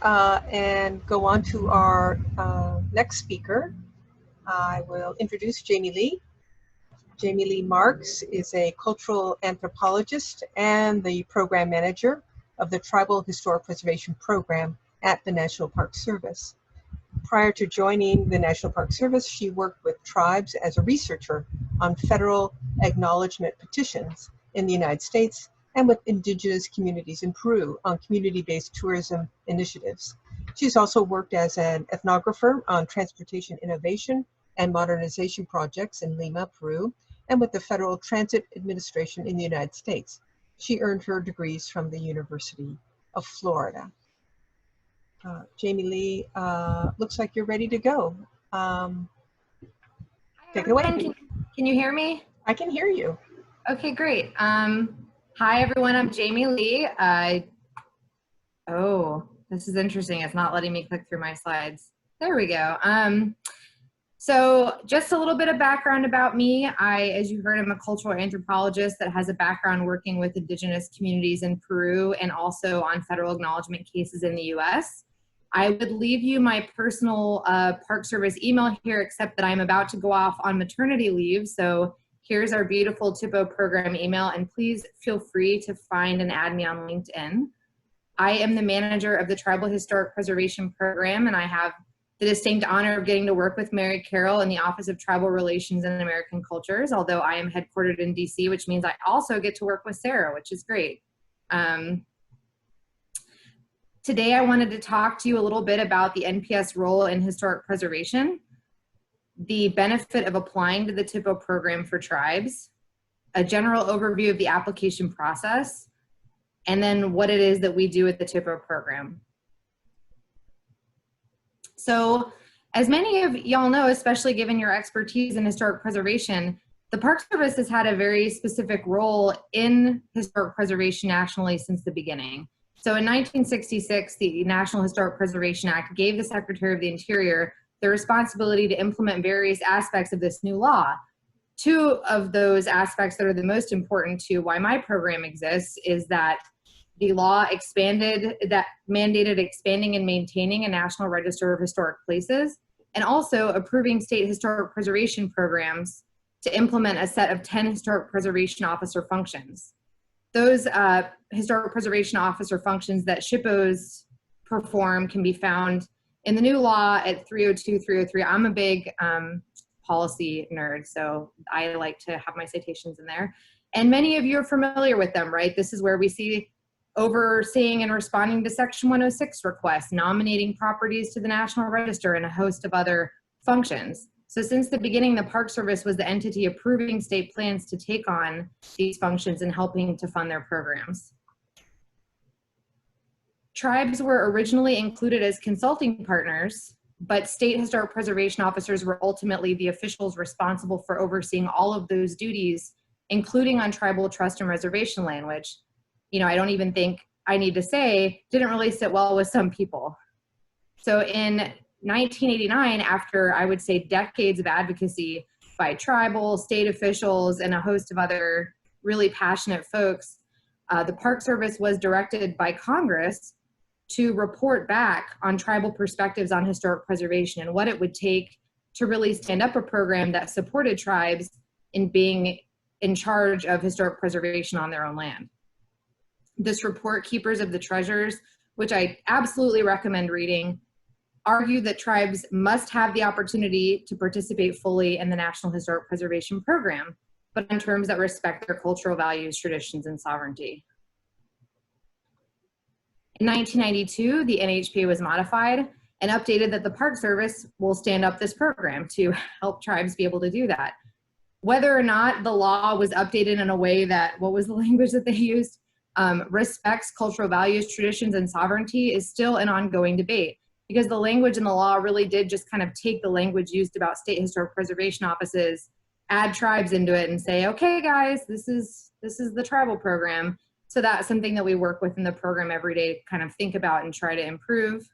and go on to our next speaker. I will introduce Jamie Lee. Jamie Lee Marks is a cultural anthropologist and the program manager of the Tribal Historic Preservation Program at the National Park Service. Prior to joining the National Park Service, she worked with tribes as a researcher on federal acknowledgement petitions in the United States and with indigenous communities in Peru on community-based tourism initiatives. She's also worked as an ethnographer on transportation innovation and modernization projects in Lima, Peru, and with the Federal Transit Administration in the United States. She earned her degrees from the University of Florida. Jamie Lee, looks like you're ready to go. Take it away. Can you hear me? I can hear you. Okay, great. Hi, everyone. I'm Jamie Lee. Oh, this is interesting. It's not letting me click through my slides. There we go. So just a little bit of background about me. As you heard, I'm a cultural anthropologist that has a background working with indigenous communities in Peru and also on federal acknowledgement cases in the US. I would leave you my personal Park Service email here, except that I'm about to go off on maternity leave. So here's our beautiful THPO program email, and please feel free to find and add me on LinkedIn. I am the manager of the Tribal Historic Preservation Program, and I have the distinct honor of getting to work with Mary Carroll in the Office of Tribal Relations and American Cultures, although I am headquartered in DC, which means I also get to work with Sarah, which is great. Today I wanted to talk to you a little bit about the NPS role in historic preservation, the benefit of applying to the THPO program for tribes, a general overview of the application process, and then what it is that we do at the THPO program. So, as many of y'all know, especially given your expertise in historic preservation, the Park Service has had a very specific role in historic preservation nationally since the beginning. So in 1966, the National Historic Preservation Act gave the Secretary of the Interior the responsibility to implement various aspects of this new law. Two of those aspects that are the most important to why my program exists is that the law mandated expanding and maintaining a National Register of Historic Places, and also approving state historic preservation programs to implement a set of 10 historic preservation officer functions. Those historic preservation officer functions that SHPOs perform can be found in the new law at 302, 303. I'm a big policy nerd, so I like to have my citations in there. And many of you are familiar with them, right? This is where we see overseeing and responding to Section 106 requests, nominating properties to the National Register, and a host of other functions. So since the beginning, the Park Service was the entity approving state plans to take on these functions and helping to fund their programs. Tribes were originally included as consulting partners, but state historic preservation officers were ultimately the officials responsible for overseeing all of those duties, including on tribal trust and reservation land, which, you know, I don't even think I need to say didn't really sit well with some people. So in 1989, after I would say decades of advocacy by tribal, state officials, and a host of other really passionate folks, the Park Service was directed by Congress to report back on tribal perspectives on historic preservation and what it would take to really stand up a program that supported tribes in being in charge of historic preservation on their own land. This report, Keepers of the Treasures, which I absolutely recommend reading, argued that tribes must have the opportunity to participate fully in the National Historic Preservation Program, but in terms that respect their cultural values, traditions, and sovereignty. In 1992, the NHPA was modified and updated that the Park Service will stand up this program to help tribes be able to do that. Whether or not the law was updated in a way that, what was the language that they used, respects cultural values, traditions, and sovereignty is still an ongoing debate, because the language in the law really did just kind of take the language used about state historic preservation offices, add tribes into it, and say, okay guys, this is the tribal program. So that's something that we work with in the program every day to kind of think about and try to improve.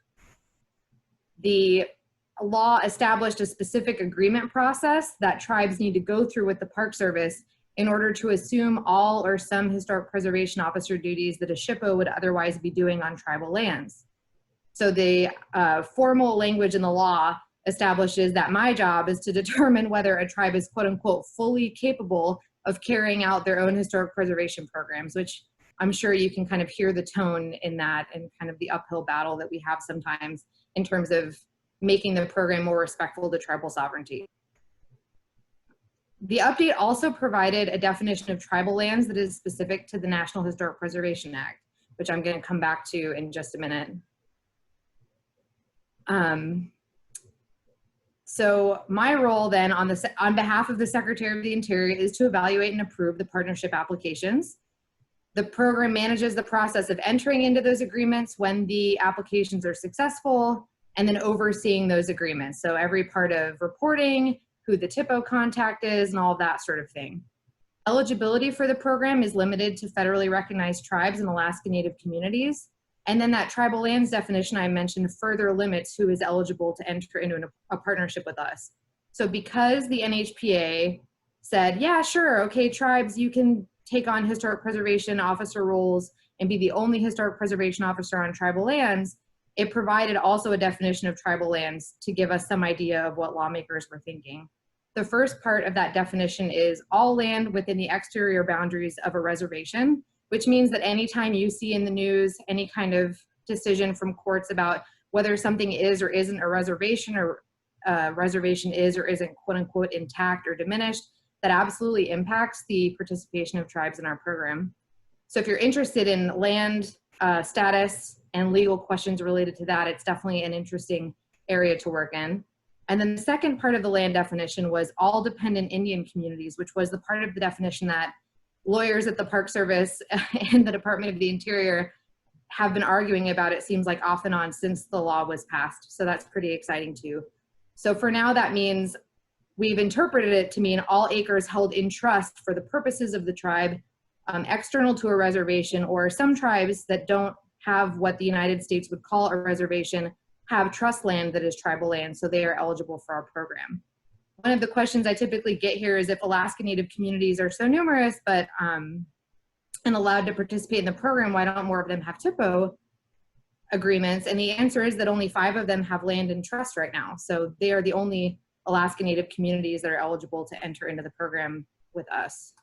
The law established a specific agreement process that tribes need to go through with the Park Service in order to assume all or some historic preservation officer duties that a SHPO would otherwise be doing on tribal lands. So the formal language in the law establishes that my job is to determine whether a tribe is quote unquote fully capable of carrying out their own historic preservation programs, which I'm sure you can kind of hear the tone in that and kind of the uphill battle that we have sometimes in terms of making the program more respectful to tribal sovereignty. The update also provided a definition of tribal lands that is specific to the National Historic Preservation Act, which I'm going to come back to in just a minute. So my role then on behalf of the Secretary of the Interior is to evaluate and approve the partnership applications. The program manages the process of entering into those agreements when the applications are successful, and then overseeing those agreements. So every part of reporting, who the THPO contact is, and all of that sort of thing. Eligibility for the program is limited to federally recognized tribes and Alaska Native communities. And then that tribal lands definition I mentioned further limits who is eligible to enter into a partnership with us. So because the NHPA said, yeah, sure, okay, tribes, you can take on historic preservation officer roles and be the only historic preservation officer on tribal lands, it provided also a definition of tribal lands to give us some idea of what lawmakers were thinking. The first part of that definition is all land within the exterior boundaries of a reservation, which means that anytime you see in the news any kind of decision from courts about whether something is or isn't a reservation, or reservation is or isn't quote unquote intact or diminished, that absolutely impacts the participation of tribes in our program. So if you're interested in land status and legal questions related to that, it's definitely an interesting area to work in. And then the second part of the land definition was all dependent Indian communities, which was the part of the definition that lawyers at the Park Service and the Department of the Interior have been arguing about, it seems like off and on, since the law was passed. So that's pretty exciting too. So for now, that means we've interpreted it to mean all acres held in trust for the purposes of the tribe, external to a reservation, or some tribes that don't have what the United States would call a reservation have trust land that is tribal land, so they are eligible for our program. One of the questions I typically get here is if Alaska Native communities are so numerous but and allowed to participate in the program, why don't more of them have THPO agreements? And the answer is that only 5 of them have land in trust right now. So they are the only Alaska Native communities that are eligible to enter into the program with us.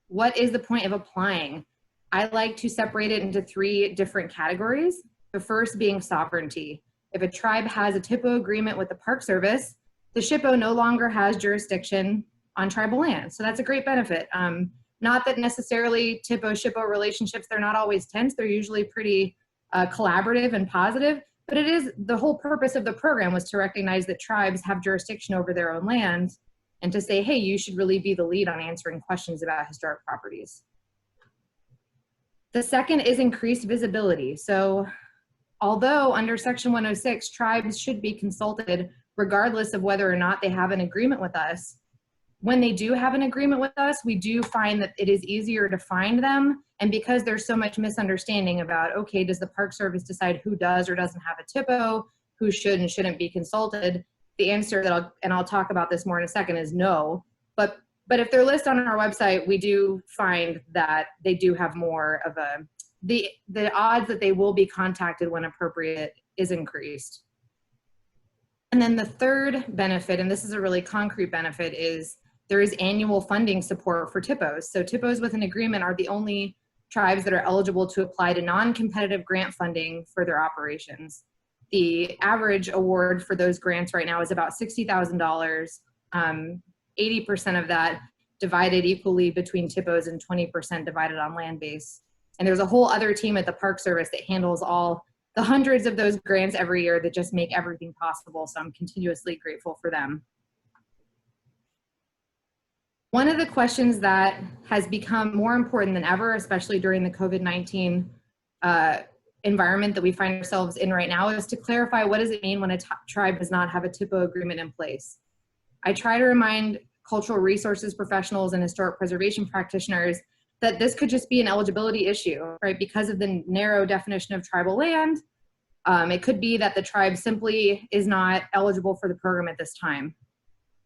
What is the point of applying? I like to separate it into 3 different categories. The first being sovereignty. If a tribe has a THPO agreement with the Park Service, the SHPO no longer has jurisdiction on tribal land. So that's a great benefit. Not that necessarily THPO-SHPO relationships, they're not always tense. They're usually pretty collaborative and positive, but it is the whole purpose of the program was to recognize that tribes have jurisdiction over their own land and to say, hey, you should really be the lead on answering questions about historic properties. The second is increased visibility. So although under Section 106, tribes should be consulted regardless of whether or not they have an agreement with us, when they do have an agreement with us, we do find that it is easier to find them. And because there's so much misunderstanding about, okay, does the Park Service decide who does or doesn't have a THPO, who should and shouldn't be consulted? The answer that I'll talk about this more in a second is no. But if they're listed on our website, we do find that they do have more of the odds that they will be contacted when appropriate is increased. And then the third benefit, and this is a really concrete benefit, is there is annual funding support for THPOs. So THPOs with an agreement are the only tribes that are eligible to apply to non-competitive grant funding for their operations. The average award for those grants right now is about $60,000, 80% of that divided equally between THPOs and 20% divided on land base. And there's a whole other team at the Park Service that handles all the hundreds of those grants every year that just make everything possible. So I'm continuously grateful for them. One of the questions that has become more important than ever, especially during the COVID-19 environment that we find ourselves in right now, is to clarify what does it mean when a tribe does not have a THPO agreement in place. I try to remind cultural resources professionals and historic preservation practitioners that this could just be an eligibility issue, right? Because of the narrow definition of tribal land, it could be that the tribe simply is not eligible for the program at this time.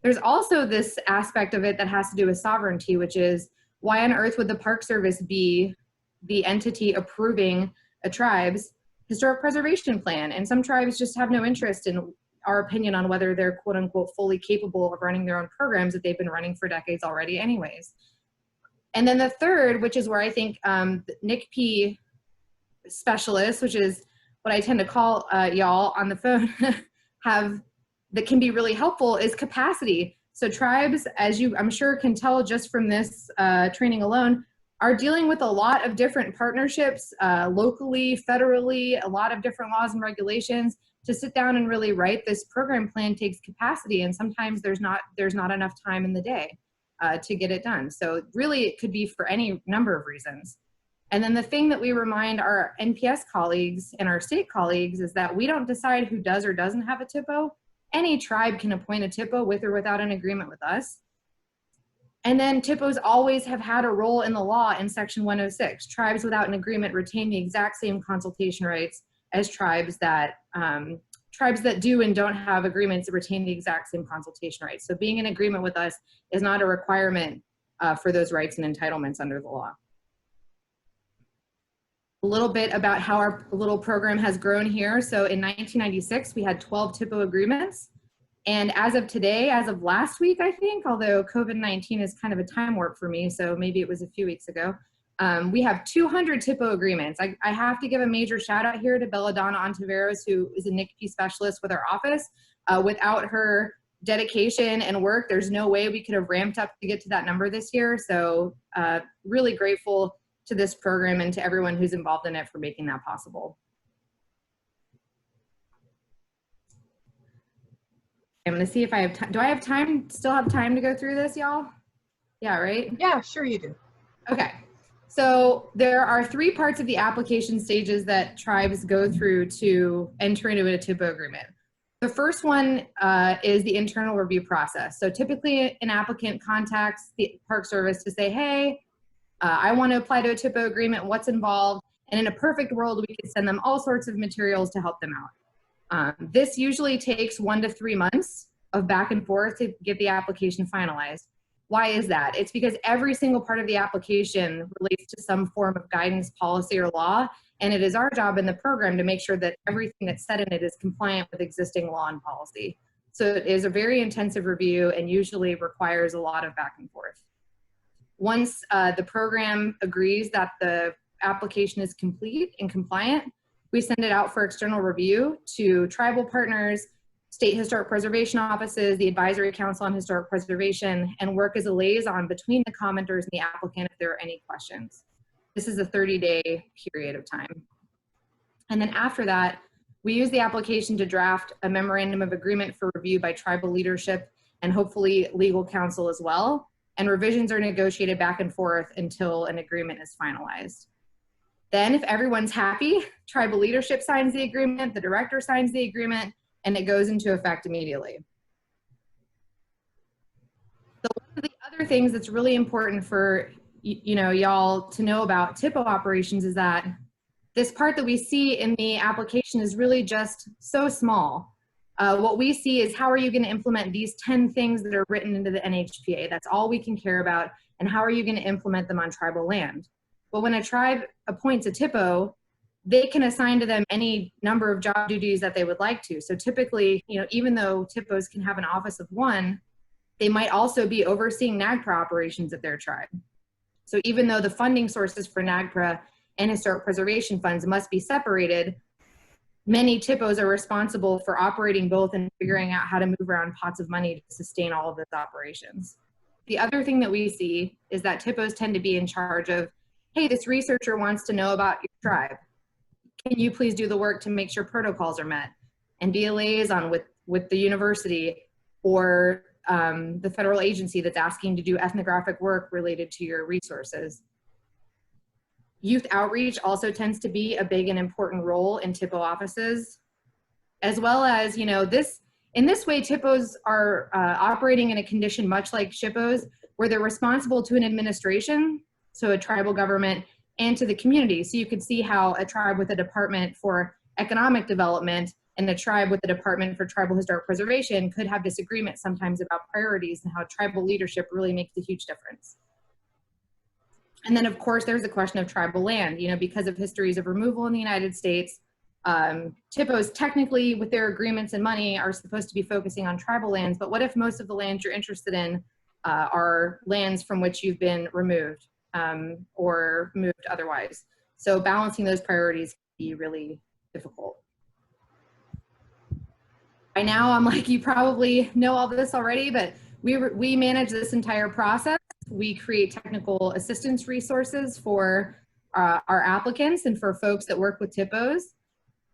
There's also this aspect of it that has to do with sovereignty, which is why on earth would the Park Service be the entity approving a tribe's historic preservation plan. And some tribes just have no interest in our opinion on whether they're quote unquote fully capable of running their own programs that they've been running for decades already anyways. And then the third, which is where I think NCPE specialists, which is what I tend to call y'all on the phone, that can be really helpful, is capacity. So tribes, as you I'm sure can tell just from this training alone, are dealing with a lot of different partnerships, locally, federally, a lot of different laws and regulations. To sit down and really write this program plan takes capacity, and sometimes there's not enough time in the day to get it done. So really it could be for any number of reasons. And then the thing that we remind our NPS colleagues and our state colleagues is that we don't decide who does or doesn't have a THPO. Any tribe can appoint a THPO with or without an agreement with us. And then THPOs always have had a role in the law in Section 106. Tribes without an agreement retain the exact same consultation rights as tribes that do and don't have agreements retain the exact same consultation rights. So being in agreement with us is not a requirement for those rights and entitlements under the law. A little bit about how our little program has grown here. So in 1996, we had 12 THPO agreements. And as of today, as of last week, I think, although COVID-19 is kind of a time warp for me, so maybe it was a few weeks ago, we have 200 THPO agreements. I have to give a major shout out here to Belladonna Ontiveros, who is a NCPE specialist with our office. Without her dedication and work, there's no way we could have ramped up to get to that number this year. So really grateful to this program and to everyone who's involved in it for making that possible. I'm gonna see if I have time. Do I have time, still have time to go through this, y'all? Yeah, right? Yeah, sure you do. Okay. So there are 3 parts of the application stages that tribes go through to enter into a THPO agreement. The first one is the internal review process. So typically an applicant contacts the Park Service to say, hey, I want to apply to a THPO agreement, what's involved? And in a perfect world, we could send them all sorts of materials to help them out. This usually takes 1 to 3 months of back and forth to get the application finalized. Why is that? It's because every single part of the application relates to some form of guidance, policy, or law, and it is our job in the program to make sure that everything that's said in it is compliant with existing law and policy. So it is a very intensive review and usually requires a lot of back and forth. Once the program agrees that the application is complete and compliant, we send it out for external review to tribal partners, state historic preservation offices, the Advisory Council on Historic Preservation, and work as a liaison between the commenters and the applicant if there are any questions. This is a 30-day period of time. And then after that, we use the application to draft a memorandum of agreement for review by tribal leadership and hopefully legal counsel as well. And revisions are negotiated back and forth until an agreement is finalized. Then if everyone's happy, tribal leadership signs the agreement, the director signs the agreement, and it goes into effect immediately. So one of the other things that's really important for y'all to know about THPO operations is that this part that we see in the application is really just so small. What we see is how are you going to implement these 10 things that are written into the NHPA? That's all we can care about. And how are you going to implement them on tribal land? But when a tribe appoints a THPO, they can assign to them any number of job duties that they would like to. So typically, even though THPOs can have an office of 1, they might also be overseeing NAGPRA operations at their tribe. So even though the funding sources for NAGPRA and historic preservation funds must be separated, many THPOs are responsible for operating both and figuring out how to move around pots of money to sustain all of those operations. The other thing that we see is that THPOs tend to be in charge of, hey, this researcher wants to know about your tribe. Can you please do the work to make sure protocols are met? And be a liaison with the university or the federal agency that's asking to do ethnographic work related to your resources. Youth outreach also tends to be a big and important role in THPO offices, as well as, in this way, THPOs are operating in a condition much like SHPOs, where they're responsible to an administration, so a tribal government, and to the community. So you could see how a tribe with a department for economic development and a tribe with a department for tribal historic preservation could have disagreements sometimes about priorities, and how tribal leadership really makes a huge difference. And then of course there's the question of tribal land. Because of histories of removal in the United States, THPOs technically with their agreements and money are supposed to be focusing on tribal lands, but what if most of the lands you're interested in are lands from which you've been removed or moved otherwise? So balancing those priorities can be really difficult. By now, I'm like, you probably know all this already, but we manage this entire process. We create technical assistance resources for our applicants and for folks that work with THPOs.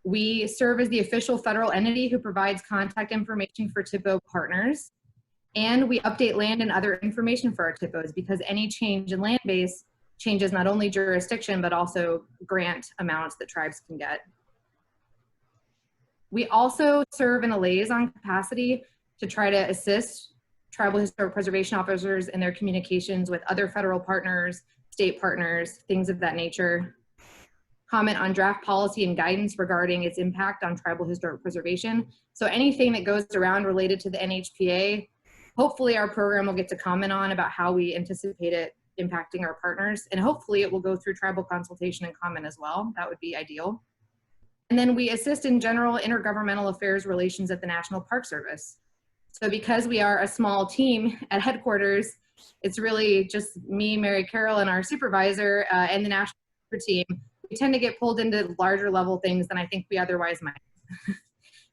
We serve as the official federal entity who provides contact information for THPO partners. And we update land and other information for our THPOs because any change in land base changes not only jurisdiction, but also grant amounts that tribes can get. We also serve in a liaison capacity to try to assist tribal historic preservation officers in their communications with other federal partners, state partners, things of that nature. Comment on draft policy and guidance regarding its impact on tribal historic preservation. So anything that goes around related to the NHPA, hopefully our program will get to comment on about how we anticipate it impacting our partners, and hopefully it will go through tribal consultation and comment as well. That would be ideal. And then we assist in general intergovernmental affairs relations at the National Park Service. So because we are a small team at headquarters, it's really just me, Mary Carroll, and our supervisor and the national team. We tend to get pulled into larger level things than I think we otherwise might.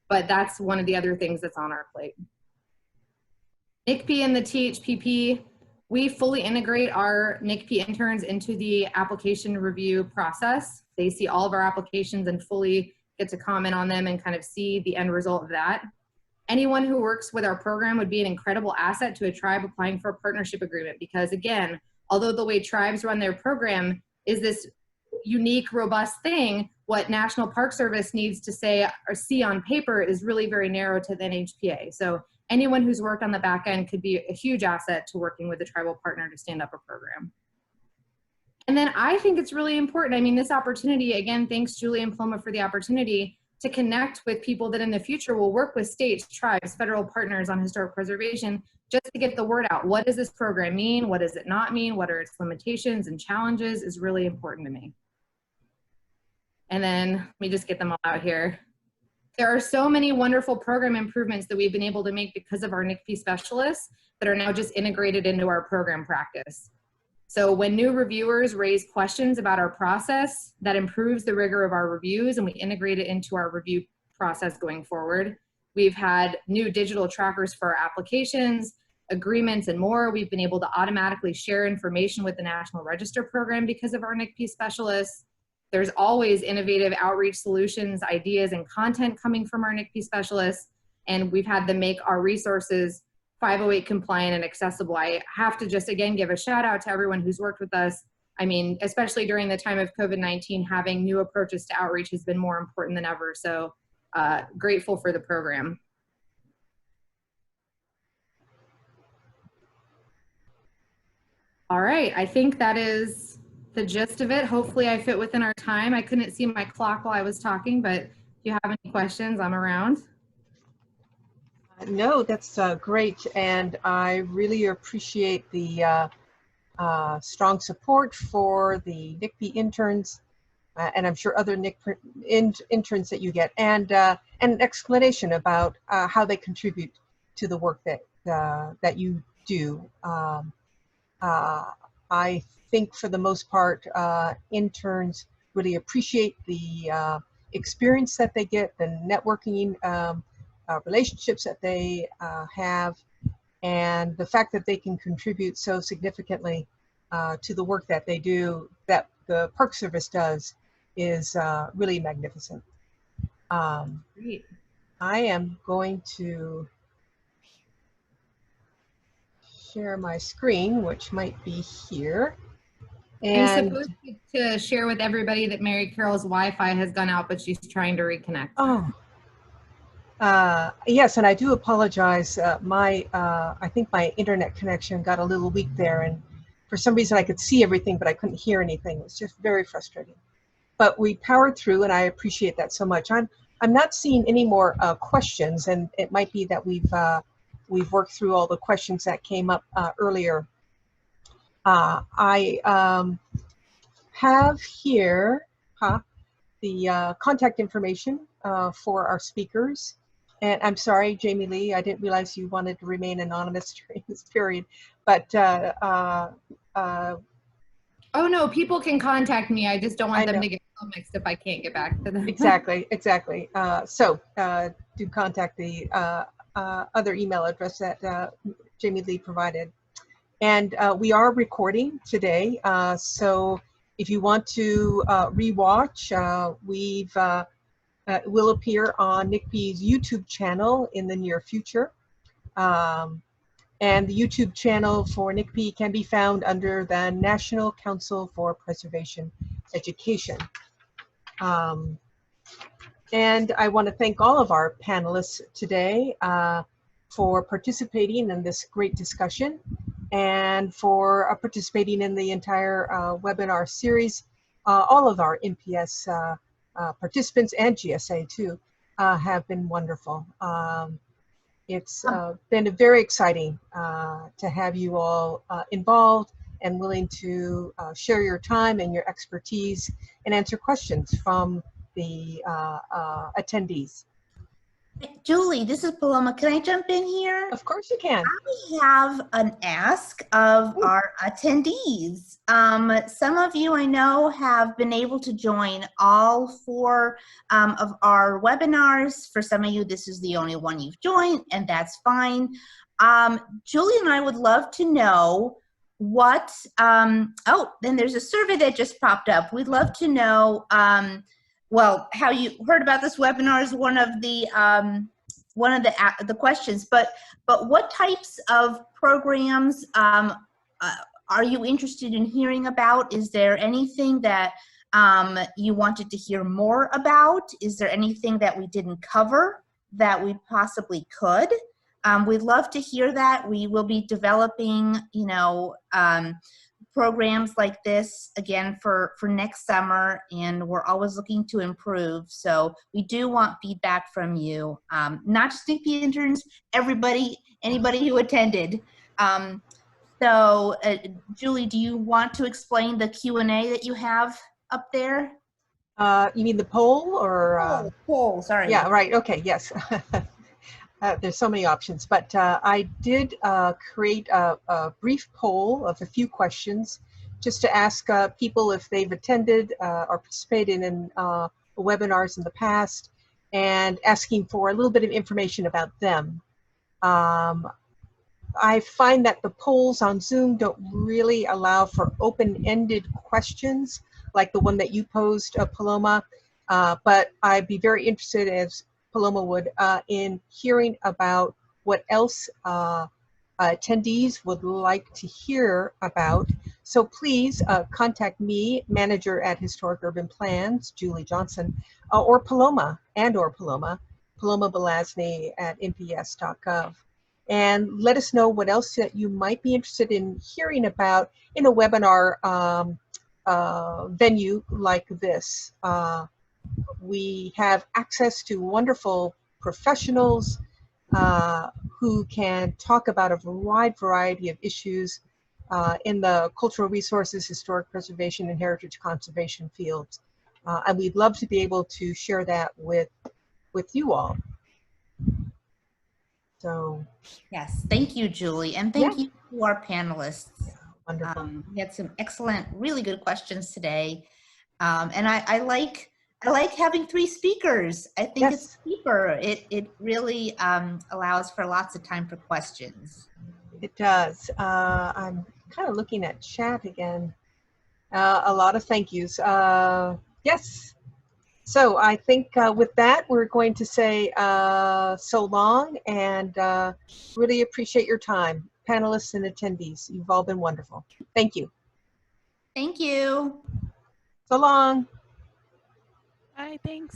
But that's one of the other things that's on our plate. NCPE and the THPP, we fully integrate our NCPE interns into the application review process. They see all of our applications and fully get to comment on them and kind of see the end result of that. Anyone who works with our program would be an incredible asset to a tribe applying for a partnership agreement because again, although the way tribes run their program is this unique, robust thing, what National Park Service needs to say or see on paper is really very narrow to the NHPA. So anyone who's worked on the back end could be a huge asset to working with a tribal partner to stand up a program. And then I think it's really important. I mean, this opportunity, again, thanks Julie and Paloma for the opportunity to connect with people that in the future will work with states, tribes, federal partners on historic preservation, just to get the word out. What does this program mean? What does it not mean? What are its limitations and challenges is really important to me. And then let me just get them all out here. There are so many wonderful program improvements that we've been able to make because of our NCPE specialists that are now just integrated into our program practice. So when new reviewers raise questions about our process, that improves the rigor of our reviews and we integrate it into our review process going forward. We've had new digital trackers for our applications, agreements, and more. We've been able to automatically share information with the National Register program because of our NCPE specialists. There's always innovative outreach solutions, ideas, and content coming from our NCPE specialists, and we've had them make our resources 508 compliant and accessible. I have to just again give a shout out to everyone who's worked with us. I mean, especially during the time of COVID-19, having new approaches to outreach has been more important than ever. So grateful for the program. All right, I think that is the gist of it. Hopefully I fit within our time. I couldn't see my clock while I was talking, but if you have any questions, I'm around. No, that's great. And I really appreciate the strong support for the NCPE interns, and I'm sure other interns that you get, and an explanation about how they contribute to the work that you do. I think for the most part, interns really appreciate the experience that they get, the networking relationships that they have, and the fact that they can contribute so significantly to the work that they do, that the Park Service does, is really magnificent. Great. I am going to share my screen, which might be here. And I'm supposed to share with everybody that Mary Carroll's Wi-Fi has gone out, but she's trying to reconnect. Oh. Yes, and I do apologize. I think my internet connection got a little weak there, and for some reason I could see everything, but I couldn't hear anything. It was just very frustrating. But we powered through, and I appreciate that so much. I'm not seeing any more questions, and it might be that we've worked through all the questions that came up earlier. I have here, the contact information for our speakers. And I'm sorry, Jamie Lee, I didn't realize you wanted to remain anonymous during this period. But oh no, people can contact me. I just don't want them know. to get mixed if I can't get back to them. Exactly, exactly. So do contact the other email address that Jamie Lee provided. And we are recording today. So if you want to rewatch, it will appear on NCPE's YouTube channel in the near future. And the YouTube channel for NCPE can be found under the National Council for Preservation Education. And I want to thank all of our panelists today for participating in this great discussion and for participating in the entire webinar series. All of our NPS participants and GSA too have been wonderful. It's been very exciting to have you all involved and willing to share your time and your expertise and answer questions from the attendees. Julie, this is Paloma. Can I jump in here? Of course you can. I have an ask of our attendees. Some of you I know have been able to join all 4 of our webinars. For some of you, this is the only one you've joined, and that's fine. Julie and I would love to know what, oh, then there's a survey that just popped up. We'd love to know, well, how you heard about this webinar is one of the questions, but what types of programs are you interested in hearing about? Is there anything that you wanted to hear more about? Is there anything that we didn't cover that we possibly could? We'd love to hear that. We will be developing, you know, programs like this again for next summer, and we're always looking to improve. So we do want feedback from you, not just NCPE interns, everybody, anybody who attended. So Julie, do you want to explain the Q&A that you have up there? You mean the poll or? Poll, sorry. Yeah, right, okay, yes. There's so many options, but I did create a brief poll of a few questions just to ask people if they've attended or participated in webinars in the past, and asking for a little bit of information about them. I find that the polls on Zoom don't really allow for open-ended questions like the one that you posed, Paloma, but I'd be very interested, as Paloma would, in hearing about what else attendees would like to hear about. So please contact me, manager at Historic Urban Plans, Julie Johnson, or Paloma, Paloma Belasny at nps.gov. And let us know what else that you might be interested in hearing about in a webinar venue like this. We have access to wonderful professionals who can talk about a wide variety of issues in the cultural resources, historic preservation, and heritage conservation fields. And we'd love to be able to share that with you all. So, yes, thank you, Julie, and thank you to our panelists. Wonderful. We had some excellent, really good questions today, and I like having 3 speakers. I think it's deeper. It really allows for lots of time for questions. It does. I'm kind of looking at chat again. A lot of thank yous. Yes. So I think with that, we're going to say so long, and really appreciate your time, panelists and attendees. You've all been wonderful. Thank you. Thank you. So long. Bye, thanks.